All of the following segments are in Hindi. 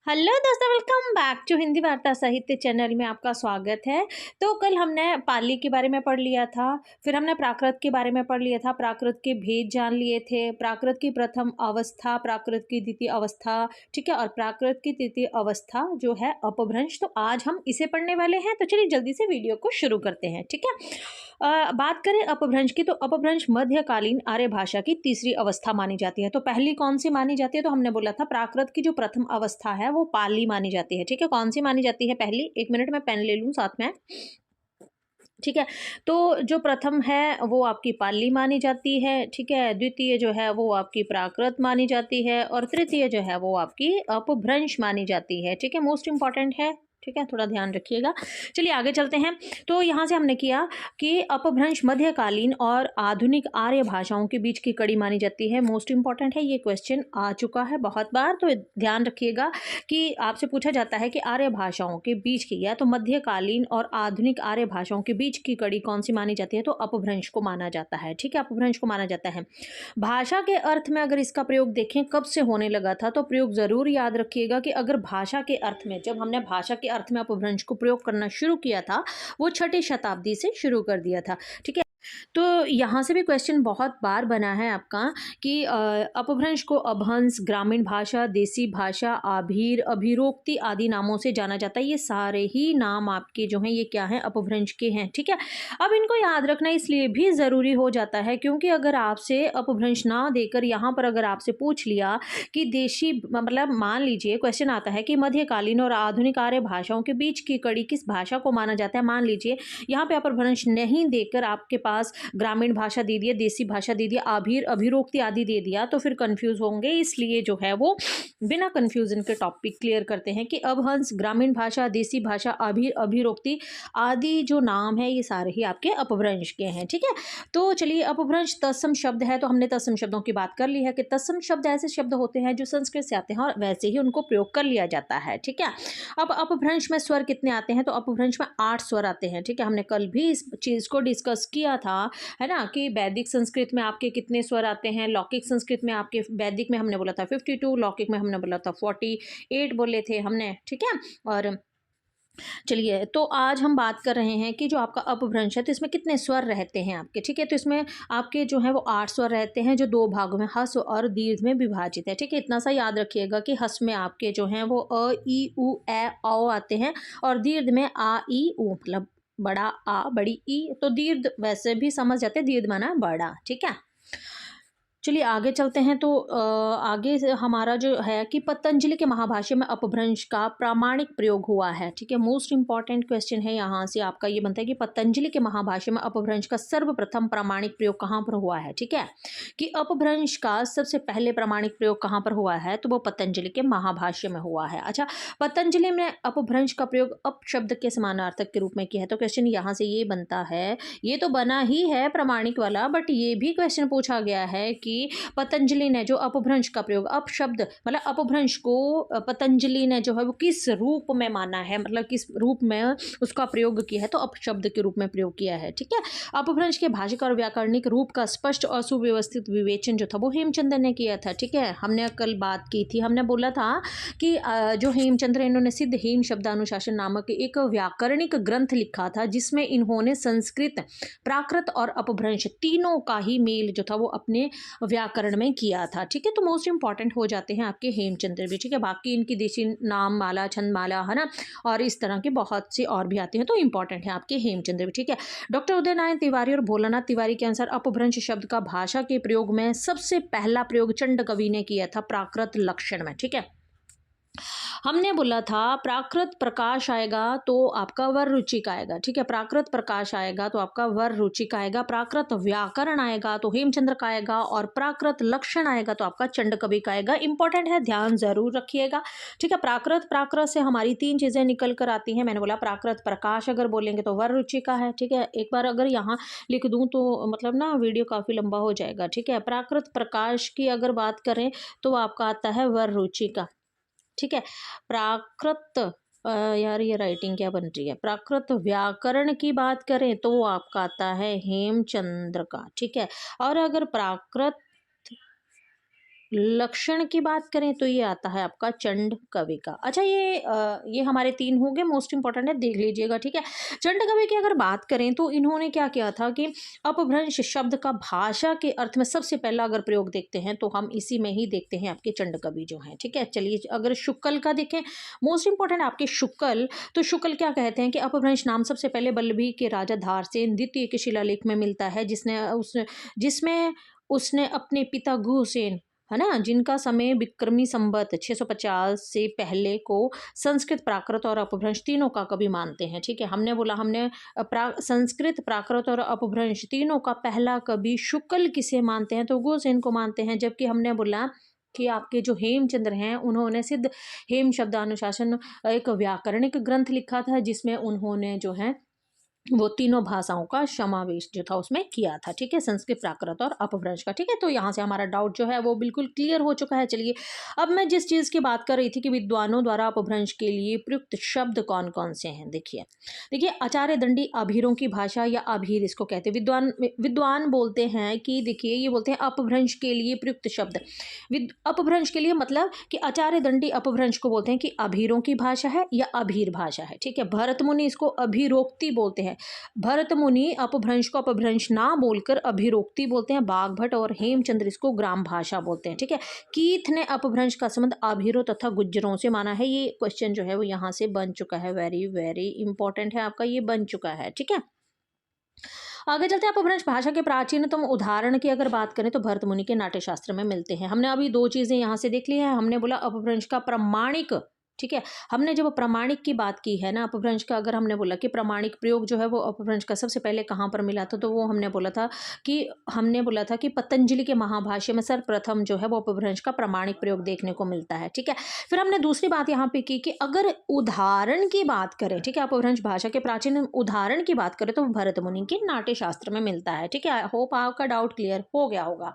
हेलो दोस्तों, वेलकम बैक टू हिंदी वार्ता साहित्य चैनल में आपका स्वागत है। तो कल हमने पाली के बारे में पढ़ लिया था, फिर हमने प्राकृत के बारे में पढ़ लिया था, प्राकृत के भेद जान लिए थे, प्राकृत की प्रथम अवस्था, प्राकृत की द्वितीय अवस्था, ठीक है, और प्राकृत की तृतीय अवस्था जो है अपभ्रंश। तो आज हम इसे पढ़ने वाले हैं, तो चलिए जल्दी से वीडियो को शुरू करते हैं, ठीक है। बात करें अपभ्रंश की, तो अपभ्रंश मध्यकालीन आर्य भाषा की तीसरी अवस्था मानी जाती है। तो पहली कौन सी मानी जाती है? तो हमने बोला था प्राकृत की जो प्रथम अवस्था है वो पाली मानी जाती है, ठीक है। कौन सी मानी जाती है पहली? एक मिनट में पेन ले लूं साथ में, ठीक है। तो जो प्रथम है वो आपकी पाली मानी जाती है, ठीक है। द्वितीय जो है वो आपकी प्राकृत मानी जाती है, और तृतीय जो है वो आपकी अपभ्रंश मानी जाती है, ठीक है। मोस्ट इंपॉर्टेंट है, ठीक है, थोड़ा ध्यान रखिएगा। चलिए आगे चलते हैं। तो यहाँ से हमने किया कि अपभ्रंश मध्यकालीन और आधुनिक आर्य भाषाओं के बीच की कड़ी मानी जाती है। मोस्ट इंपॉर्टेंट है, ये क्वेश्चन आ चुका है बहुत बार, तो ध्यान रखिएगा कि आपसे पूछा जाता है कि आर्य भाषाओं के बीच की, या तो मध्यकालीन और आधुनिक आर्य भाषाओं के बीच की कड़ी कौन सी मानी जाती है? तो अपभ्रंश को माना जाता है, ठीक है, अपभ्रंश को माना जाता है। भाषा के अर्थ में अगर इसका प्रयोग देखें कब से होने लगा था, तो प्रयोग जरूर याद रखिएगा कि अगर भाषा के अर्थ में, जब हमने भाषा के अर्थ में अपभ्रंश को प्रयोग करना शुरू किया था, वो 6ठी शताब्दी से शुरू कर दिया था, ठीक है। तो यहाँ से भी क्वेश्चन बहुत बार बना है आपका कि अपभ्रंश को अभंस, ग्रामीण भाषा, देसी भाषा, आभीर, अभिरोक्ति आदि नामों से जाना जाता है। ये सारे ही नाम आपके जो हैं ये क्या हैं? अपभ्रंश के हैं, ठीक है। अब इनको याद रखना इसलिए भी ज़रूरी हो जाता है क्योंकि अगर आपसे अपभ्रंश ना देकर यहाँ पर अगर आपसे पूछ लिया कि देशी, मतलब मान लीजिए क्वेश्चन आता है कि मध्यकालीन और आधुनिक आर्य भाषाओं के बीच की कड़ी किस भाषा को माना जाता है, मान लीजिए यहाँ पे अपभ्रंश नहीं देकर आपके पास ग्रामीण भाषा दे दिया, देसी भाषा दे दिया, आभीर, अभिरोक्ति आदि दे दिया, तो फिर कंफ्यूज होंगे। इसलिए जो है वो बिना कंफ्यूजन के टॉपिक क्लियर करते हैं कि अपभ्रंश, ग्रामीण भाषा, देसी भाषा, आभीर, अभिरोक्ति आदि जो नाम है ये सारे ही आपके अपभ्रंश के हैं, ठीक है। तो चलिए, अपभ्रंश तत्सम शब्द है, तो हमने तत्सम शब्दों की बात कर ली है कि तत्सम शब्द ऐसे शब्द होते हैं जो संस्कृत से आते हैं और वैसे ही उनको प्रयोग कर लिया जाता है, ठीक है। अब अपभ्रंश में स्वर कितने आते हैं? तो अपभ्रंश में 8 स्वर आते हैं, ठीक है। हमने कल भी इस चीज को डिस्कस किया था, है ना, कि वैदिक संस्कृत में आपके कितने स्वर आते हैं, लौकिक संस्कृत में आपके, वैदिक में हमने बोला था 52, लौकिक में हमने बोला था 48 बोले थे हमने, ठीक है। और चलिए, तो आज हम बात कर रहे हैं कि जो आपका अपभ्रंश है तो इसमें कितने स्वर रहते हैं आपके, ठीक है। तो इसमें आपके जो है वो 8 स्वर रहते हैं जो 2 भागों में, ह्रस्व और दीर्घ में विभाजित है, ठीक है। इतना सा याद रखिएगा कि ह्रस्व में आपके जो हैं वो अ, ई, उ, ए, औ आते हैं, और दीर्घ में आ, ई, उ, मतलब बड़ा आ, बड़ी ई। तो दीर्घ वैसे भी समझ जाते हैं, दीर्घ माना बड़ा, ठीक है। चलिए आगे चलते हैं। तो आगे से हमारा जो है कि पतंजलि के महाभाष्य में अपभ्रंश का प्रामाणिक प्रयोग हुआ है, ठीक है। मोस्ट इंपॉर्टेंट क्वेश्चन है, यहाँ से आपका ये बनता है कि पतंजलि के महाभाष्य में अपभ्रंश का सर्वप्रथम प्रामाणिक प्रयोग कहाँ पर हुआ है, ठीक है। कि अपभ्रंश का सबसे पहले प्रामाणिक प्रयोग कहाँ पर हुआ है, तो वो पतंजलि के महाभाष्य में हुआ है। अच्छा, पतंजलि में अपभ्रंश का प्रयोग अपशब्द के समानार्थक के रूप में किया है। तो क्वेश्चन यहाँ से ये बनता है, ये तो बना ही है प्रामाणिक वाला, बट ये भी क्वेश्चन पूछा गया है कि पतंजलि ने जो अपभ्रंश का प्रयोग, अपशब्द मतलब अपभ्रंश को पतंजलि ने जो है वो किस रूप में माना है, मतलब किस रूप में उसका प्रयोग किया है, तो अपशब्द के रूप में प्रयोग किया है, ठीक है। अपभ्रंश के भाषिक और व्याकरणिक रूप का स्पष्ट और सुव्यवस्थित विवेचन जो था वो हेमचंद्र ने किया था, ठीक है। हमने कल बात की थी, हमने बोला था कि जो हेमचंद्र, इन्होंने सिद्ध हेम शब्दानुशासन नामक एक व्याकरणिक ग्रंथ लिखा था जिसमें इन्होंने संस्कृत, प्राकृत और अपभ्रंश तीनों का ही मेल जो था वो अपने व्याकरण में किया था, ठीक है। तो मोस्ट इंपॉर्टेंट हो जाते हैं आपके हेमचंद्र भी, ठीक है। बाकी इनकी देशी नाम माला, छंद माला, है ना, और इस तरह के बहुत से और भी आते हैं, तो इंपॉर्टेंट है आपके हेमचंद्र भी, ठीक है। डॉक्टर उदय नारायण तिवारी और भोलानाथ तिवारी के अनुसार अपभ्रंश शब्द का भाषा के प्रयोग में सबसे पहला प्रयोग चंड कवि ने किया था प्राकृत लक्षण में, ठीक है। हमने बोला था प्राकृत प्रकाश आएगा तो आपका वर रुचिक आएगा, ठीक है। प्राकृत प्रकाश आएगा तो आपका वर रुचिक आएगा, प्राकृत व्याकरण आएगा तो हेमचंद्र का आएगा, और प्राकृत लक्षण आएगा तो आपका चंड कवि का आएगा। इंपॉर्टेंट है, ध्यान जरूर रखिएगा, ठीक है। प्राकृत, प्राकृत से हमारी 3 चीजें निकल कर आती हैं। मैंने बोला प्राकृत प्रकाश अगर बोलेंगे तो वर रुचि का है, ठीक है। एक बार अगर यहाँ लिख दूं तो मतलब ना वीडियो काफी लंबा हो जाएगा, ठीक है। प्राकृत प्रकाश की अगर बात करें तो आपका आता है वर रुचि का, ठीक है। प्राकृत यार ये राइटिंग क्या बन रही है, प्राकृत व्याकरण की बात करें तो आपका आता है हेमचंद्र का, ठीक है। और अगर प्राकृत लक्षण की बात करें तो ये आता है आपका चंड कवि का। अच्छा, ये हमारे 3 हो गए, मोस्ट इंपॉर्टेंट है, देख लीजिएगा, ठीक है। चंड कवि की अगर बात करें तो इन्होंने क्या किया था कि अपभ्रंश शब्द का भाषा के अर्थ में सबसे पहला अगर प्रयोग देखते हैं तो हम इसी में ही देखते हैं आपके चंड कवि जो हैं, ठीक है। चलिए अगर शुक्ल का देखें, मोस्ट इंपॉर्टेंट आपके शुक्ल, तो शुक्ल क्या कहते हैं कि अपभ्रंश नाम सबसे पहले बल्लभी के राजा धारसेन द्वितीय के शिलालेख में मिलता है, जिसमें उसने अपने पिता गुहसेन, है ना, जिनका समय विक्रमी संवत 650 से पहले को संस्कृत, प्राकृत और अपभ्रंश तीनों का कवि मानते हैं, ठीक है। हमने संस्कृत, प्राकृत और अपभ्रंश तीनों का पहला कवि शुक्ल किसे मानते हैं, तो गुहसेन को मानते हैं। जबकि हमने बोला कि आपके जो हेमचंद्र हैं उन्होंने सिद्ध हेम शब्दानुशासन एक व्याकरणिक ग्रंथ लिखा था, जिसमें उन्होंने जो है वो तीनों भाषाओं का समावेश जो था उसमें किया था, ठीक है, संस्कृत, प्राकृत और अपभ्रंश का, ठीक है। तो यहाँ से हमारा डाउट जो है वो बिल्कुल क्लियर हो चुका है। चलिए अब मैं जिस चीज़ की बात कर रही थी कि विद्वानों द्वारा अपभ्रंश के लिए प्रयुक्त शब्द कौन कौन से हैं, देखिए देखिए आचार्य दंडी अभीरों की भाषा या अभीर इसको कहते हैं। विद्वान बोलते हैं कि देखिए ये बोलते हैं अपभ्रंश के लिए प्रयुक्त शब्द, अपभ्रंश के लिए मतलब कि आचार्य दंडी अपभ्रंश को बोलते हैं कि अभीरों की भाषा है या अभीर भाषा है, ठीक है। भरत मुनि इसको अभिरोक्ति बोलते हैं। भरत मुनि अपभ्रंश को अपभ्रंश ना बोलकर अभिरोक्ति बोलते हैं। बागभट्ट और हेमचंद्र इसको ग्राम भाषा बोलते हैं, ठीक है। कीथ ने अपभ्रंश का संबंध अभीरों तथा गुज्जरों से माना है। ये क्वेश्चन जो है वो यहाँ से बन चुका है, वेरी वेरी इंपॉर्टेंट है आपका, ये बन चुका है, ठीक है। आगे चलते हैं। अपभ्रंश भाषा के प्राचीनतम उदाहरण की अगर बात करें तो भरत मुनि के नाट्य शास्त्र में मिलते हैं। हमने अभी 2 चीजें यहाँ से देख ली है। हमने बोला अपभ्रंश का प्रमाणिक, ठीक है। हमने जब प्रमाणिक की बात की है ना, अपभ्रंश का अगर हमने बोला कि प्रमाणिक प्रयोग जो है वो अपभ्रंश का सबसे पहले कहाँ पर मिला था, तो वो हमने बोला था कि पतंजलि के महाभाष्य में सर्वप्रथम जो है वो अपभ्रंश का प्रमाणिक प्रयोग देखने को मिलता है, ठीक है। फिर हमने दूसरी बात यहाँ पे की कि अगर उदाहरण की बात करें, ठीक है, अपभ्रंश भाषा के प्राचीन उदाहरण की बात करें तो भरत मुनि के नाट्य शास्त्र में मिलता है, ठीक है। होप आपका डाउट क्लियर हो गया होगा।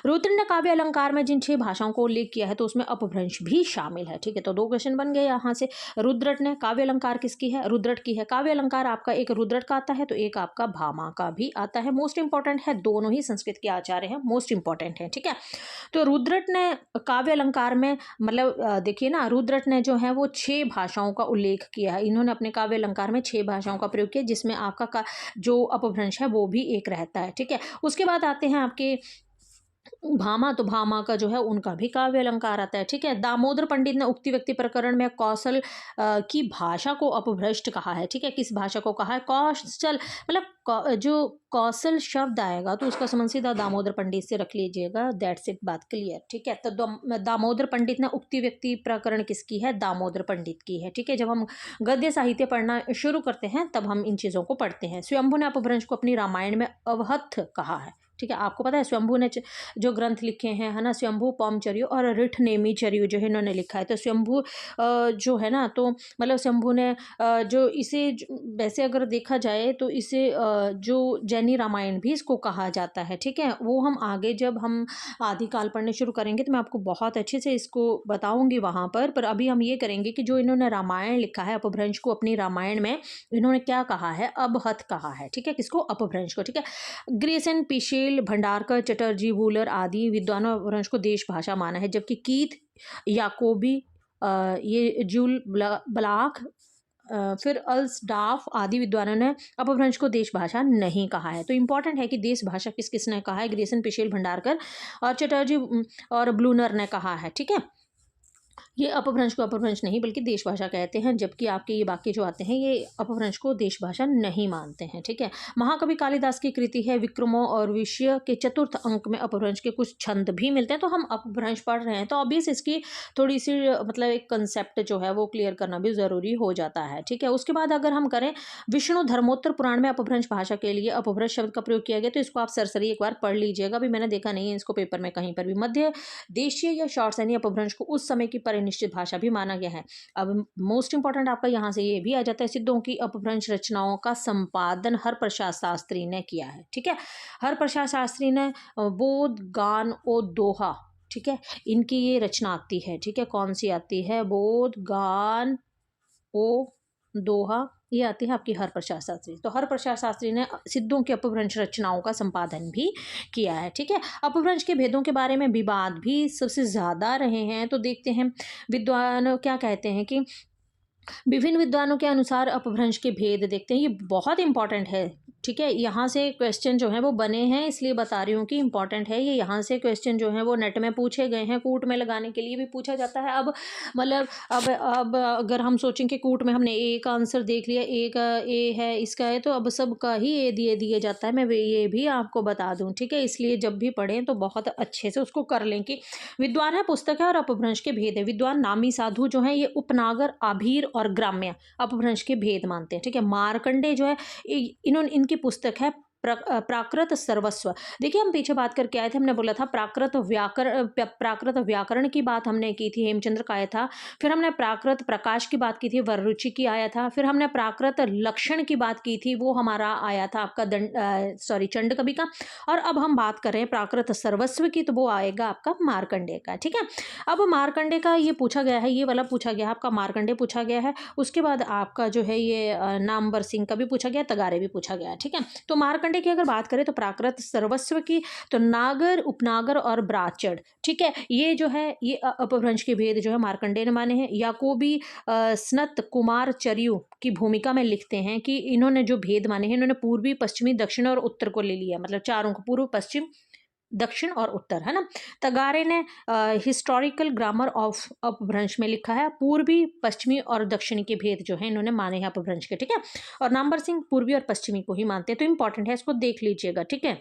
रुद्र ने काव्य अलंकार में जिन 6 भाषाओं को उल्लेख किया है तो उसमें अपभ्रंश भी शामिल है, ठीक है। तो 2 क्वेश्चन बन गए यहाँ से। रुद्रट ने काव्य अलंकार किसकी है, रुद्रट की है। काव्य अलंकार आपका एक रुद्रट का आता है तो एक आपका भामा का भी आता है। मोस्ट इंपॉर्टेंट है, दोनों ही संस्कृत के आचार्य हैं, मोस्ट इंपॉर्टेंट है, ठीक है। तो रुद्रट ने काव्य अलंकार में मतलब देखिए ना, रुद्रट ने जो है वो 6 भाषाओं का उल्लेख किया है। इन्होंने अपने काव्य अलंकार में 6 भाषाओं का प्रयोग किया, जिसमें आपका जो अपभ्रंश है वो भी एक रहता है, ठीक है। उसके बाद आते हैं आपके भामा, तो भामा का जो है उनका भी काव्य अलंकार आता है, ठीक है। दामोदर पंडित ने उक्ति व्यक्ति प्रकरण में कौशल की भाषा को अपभ्रष्ट कहा है, ठीक है। किस भाषा को कहा है, कौशल, मतलब जो कौशल शब्द आएगा तो उसका संबंध सीधा दामोदर पंडित से रख लीजिएगा, दैट्स इट, बात क्लियर, ठीक है। तो दामोदर पंडित ने उक्ति व्यक्ति प्रकरण किसकी है, दामोदर पंडित की है, ठीक है। जब हम गद्य साहित्य पढ़ना शुरू करते हैं तब हम इन चीज़ों को पढ़ते हैं। स्वयंभू ने अपभ्रंश को अपनी रामायण में अवहथ कहा है, ठीक है। आपको पता है स्वयंभू ने जो ग्रंथ लिखे हैं, है ना, स्वयंभू पौमचर्यु और रिठ नेमिचर्यु जो है इन्होंने लिखा है। तो स्वयंभू जो है ना, तो मतलब स्वयंभू ने जो इसे वैसे अगर देखा जाए तो इसे जो जैनी रामायण भी इसको कहा जाता है, ठीक है। वो हम आगे जब हम आदिकाल पढ़ने शुरू करेंगे तो मैं आपको बहुत अच्छे से इसको बताऊंगी वहाँ पर अभी हम ये करेंगे कि जो इन्होंने रामायण लिखा है, अपभ्रंश को अपनी रामायण में इन्होंने क्या कहा है, अबहत कहा है, ठीक है, किसको, अपभ्रंश को, ठीक है। ग्रेसन, पिशेल, भंडारकर, चटर्जी, वूलर आदि विद्वानों अपभ्रंश को देश भाषा माना है, जबकि कीथ, याकोबी, ये जूल ब्लाक, फिर अल्सडाफ आदि विद्वानों ने अपभ्रंश को देश भाषा नहीं कहा है। तो इंपॉर्टेंट है कि देश भाषा किस किसने कहा है, ग्रेसन, पिशेल, भंडारकर और चटर्जी और ब्लूनर ने कहा है, ठीक है। ये अपभ्रंश को अपभ्रंश नहीं बल्कि देश भाषा कहते हैं, जबकि आपके ये बाकी जो आते हैं ये अपभ्रंश को देश भाषा नहीं मानते हैं, ठीक है। महाकवि कालिदास की कृति है विक्रमो और विषय के चतुर्थ अंक में अपभ्रंश के कुछ छंद भी मिलते हैं। तो हम अपभ्रंश पढ़ रहे हैं तो ऑब्वियस इसकी थोड़ी सी मतलब एक कंसेप्ट जो है वो क्लियर करना भी जरूरी हो जाता है, ठीक है। उसके बाद अगर हम करें, विष्णु धर्मोत्तर पुराण में अपभ्रंश भाषा के लिए अपभ्रंश शब्द का प्रयोग किया गया, तो इसको आप सरसरी एक बार पढ़ लीजिएगा, अभी मैंने देखा नहीं है इसको पेपर में कहीं पर भी। मध्य देशीय या शॉर्टसैनी अपभ्रंश को उस समय की परिनिश्चित भाषा भी माना गया है। अब मोस्ट इंपॉर्टेंट आपका यहाँ से ये भी आ जाता है, सिद्धों की अपभ्रंश रचनाओं का संपादन हरप्रसाद शास्त्री ने किया है, ठीक है। हरप्रसाद शास्त्री ने बोध, गान और दोहा, ठीक है, इनकी ये रचना आती है, ठीक है। कौन सी आती है, बोध, गान ओ दोहा, ये आती है आपकी हरप्रसाद शास्त्री। तो हरप्रसाद शास्त्री ने सिद्धों की अपभ्रंश रचनाओं का संपादन भी किया है, ठीक है। अपभ्रंश के भेदों के बारे में विवाद भी सबसे ज़्यादा रहे हैं। तो देखते हैं विद्वान क्या कहते हैं कि विभिन्न विद्वानों के अनुसार अपभ्रंश के भेद देखते हैं। ये बहुत इंपॉर्टेंट है, ठीक है। यहाँ से क्वेश्चन जो है वो बने हैं, इसलिए बता रही हूँ कि इंपॉर्टेंट है ये। यहाँ से क्वेश्चन जो है वो नेट में पूछे गए हैं, कूट में लगाने के लिए भी पूछा जाता है। अब मतलब अब अगर हम सोचें कि कूट में हमने ए का आंसर देख लिया, ए का ए है, इसका है, तो अब सबका ही ए दिए जाता है। मैं ये भी आपको बता दूँ, ठीक है। इसलिए जब भी पढ़ें तो बहुत अच्छे से उसको कर लें कि विद्वान है पुस्तक है और अपभ्रंश के भेद है। विद्वान नामी साधु जो है ये उपनागर, आभीर और ग्राम्य अपभ्रंश के भेद मानते हैं, ठीक है। मार्कंडे जो है इन्होंने इनकी पुस्तक है प्राकृत सर्वस्व। देखिए हम पीछे बात करके आए थे, हमने बोला था प्राकृत व्याकरण की बात हमने की थी, हेमचंद्र का आया था। फिर हमने प्राकृत प्रकाश की बात की थी, वररुचि की आया था। फिर हमने प्राकृत लक्षण की बात की थी, वो हमारा आया था आपका चंड कवि का। और अब हम बात कर रहे हैं प्राकृत सर्वस्व की, तो वो आएगा आपका मार्कंडे का, ठीक है। अब मार्कंडे का ये पूछा गया है, ये वाला पूछा गया है आपका, मार्कंडे पूछा गया है। उसके बाद आपका जो है ये नामवर सिंह का भी पूछा गया, तगारे भी पूछा गया, ठीक है। तो मार्कंडे की अगर बात करें तो प्राकृत सर्वस्व की, तो नागर, उपनागर और ब्राचड़, ठीक है। ये जो है ये अपभ्रंश के भेद जो है मार्कंडे ने माने हैं। याकूबी स्नत कुमार चर्यु की भूमिका में लिखते हैं कि इन्होंने जो भेद माने हैं, इन्होंने पूर्वी, पश्चिमी, दक्षिण और उत्तर को ले लिया, मतलब चारों को, पूर्व, पश्चिम, दक्षिण और उत्तर, है ना। तगारे ने हिस्टोरिकल ग्रामर ऑफ अपभ्रंश में लिखा है पूर्वी, पश्चिमी और दक्षिणी के भेद जो है इन्होंने माने हैं अपभ्रंश के, ठीक है। और नामवर सिंह पूर्वी और पश्चिमी को ही मानते हैं, तो इंपॉर्टेंट है, इसको देख लीजिएगा, ठीक है।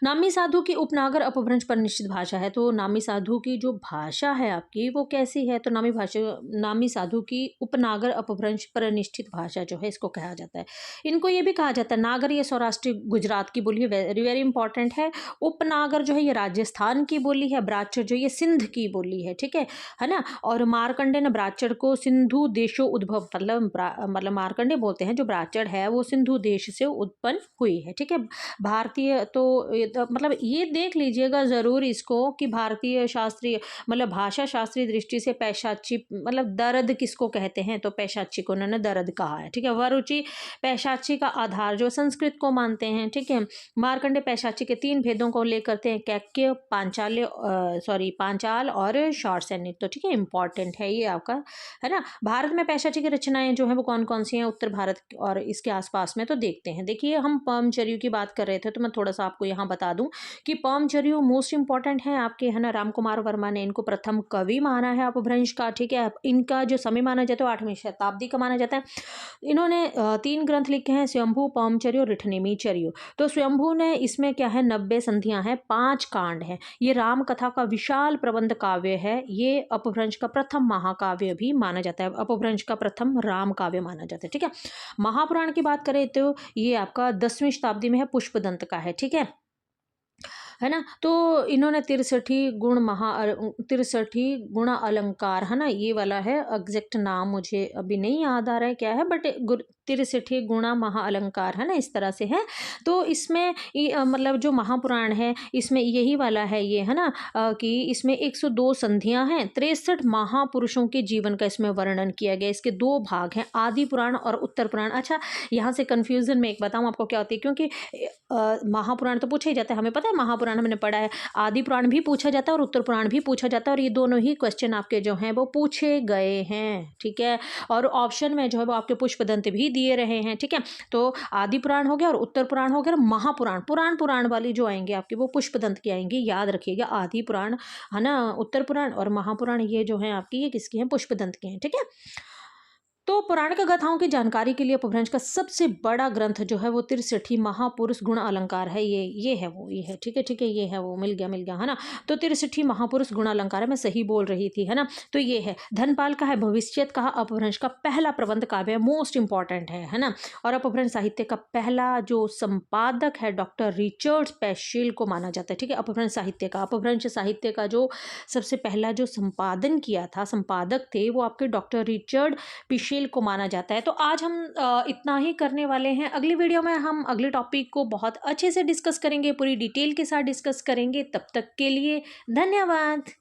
नामी साधु की उपनागर अपभ्रंश पर निश्चित भाषा है। तो नामी साधु की जो भाषा है आपकी वो कैसी है, तो नामी साधु की उपनागर अपभ्रंश पर निश्चित भाषा जो है इसको कहा जाता है। इनको ये भी कहा जाता है, नागर ये सौराष्ट्र गुजरात की बोली है, वेरी वेरी इंपॉर्टेंट है। उपनागर जो है ये राजस्थान की बोली है, ब्राचर जो ये सिंध की बोली है, ठीक है ना। और मार्कंडे ने ब्राचर को सिंधु देशो उद्भव, मतलब मार्कंडे बोलते हैं जो ब्राचर है वो सिंधु देश से उत्पन्न हुई है, ठीक है। भारतीय तो मतलब ये देख लीजिएगा ज़रूर इसको कि भारतीय शास्त्रीय मतलब भाषा शास्त्रीय दृष्टि से पैशाची मतलब दर्द किसको कहते हैं, तो पैशाची को उन्होंने दर्द कहा है, ठीक है। वरुचि पैशाची का आधार जो संस्कृत को मानते हैं, ठीक है। मार्कंडे पैशाची के 3 भेदों को ले करते हैं, कैक्य, पांचाल और शॉर्ट सैनिक, तो ठीक है, इंपॉर्टेंट है ये आपका, है ना। भारत में पैशाची की रचनाएं जो है वो कौन कौन सी हैं उत्तर भारत और इसके आसपास में, तो देखते हैं। देखिए हम पर्मचर्यु की बात कर रहे थे, तो मैं थोड़ा सा आपको यहाँ बता दूं कि पर्मचर्यु मोस्ट इंपॉर्टेंट है आपके, है ना। राम कुमार वर्मा ने इनको प्रथम कवि माना है अपभ्रंश का, ठीक है। इनका जो समय माना जाता है 8वीं शताब्दी का माना जाता है। इन्होंने 3 ग्रंथ लिखे हैं, स्वयंभू, पर्मचर्यु और रिठनेमी चर्यु। तो स्वयंभू ने इसमें क्या है 90 संधियां हैं, 5 कांड हैं। ये राम कथा का विशाल प्रबंध काव्य है। ये अपभ्रंश का प्रथम महाकाव्य भी माना जाता है, अपभ्रंश का प्रथम राम काव्य माना जाता है, ठीक है। महापुराण की बात करें तो ये आपका 10वीं शताब्दी में है, पुष्पदंत का है, ठीक है ना। तो इन्होंने 63 गुण अलंकार, है ना, ये वाला है, एग्जैक्ट नाम मुझे अभी नहीं याद आ रहा है क्या है, बट 63 गुणा महा अलंकार, है ना, इस तरह से है। तो इसमें मतलब जो महापुराण है इसमें यही वाला है ये, है ना, कि इसमें 102 संधियां हैं, 63 महापुरुषों के जीवन का इसमें वर्णन किया गया। इसके 2 भाग हैं, आदि पुराण और उत्तर पुराण। अच्छा, यहाँ से कन्फ्यूजन में एक बताऊँ आपको क्या होती है, क्योंकि महापुराण तो पूछा ही जाता है, हमें पता है महापुराण मैंने पढ़ा है, आदि पुराण भी पूछा जाता है और उत्तर पुराण भी पूछा जाता है, और ये दोनों ही क्वेश्चन आपके जो हैं वो पूछे गए हैं, ठीक है। और ऑप्शन में जो है वो आपके पुष्पदंत भी दिए रहे हैं, ठीक है। तो आदि पुराण हो गया और उत्तर पुराण हो गया, और महापुराण पुराण वाली जो आएंगे आपके वो पुष्पदंत की आएंगी, याद रखिएगा। आदि पुराण, है ना, उत्तर पुराण और महापुराण ये जो है आपकी ये किसकी हैं, पुष्पदंत की हैं, ठीक है। तो पौराणिक गाथाओं की जानकारी के लिए अपभ्रंश का सबसे बड़ा ग्रंथ जो है वो 63 महापुरुष गुण अलंकार है। ये है वो, ये है, ठीक है, ये है वो, मिल गया, है ना। तो 63 महापुरुष गुण अलंकार है, मैं सही बोल रही थी, है ना। तो ये है, धनपाल का है भविष्यत का अपभ्रंश का पहला प्रबंध काव्य है, मोस्ट इंपॉर्टेंट है ना। और अपभ्रंश साहित्य का पहला जो संपादक है डॉक्टर रिचर्ड पेशिल को माना जाता है, ठीक है। अपभ्रंश साहित्य का जो सबसे पहला जो संपादन किया था, संपादक थे वो आपके डॉक्टर रिचर्ड पेशिल को माना जाता है। तो आज हम इतना ही करने वाले हैं। अगली वीडियो में हम अगले टॉपिक को बहुत अच्छे से डिस्कस करेंगे, पूरी डिटेल के साथ डिस्कस करेंगे। तब तक के लिए धन्यवाद।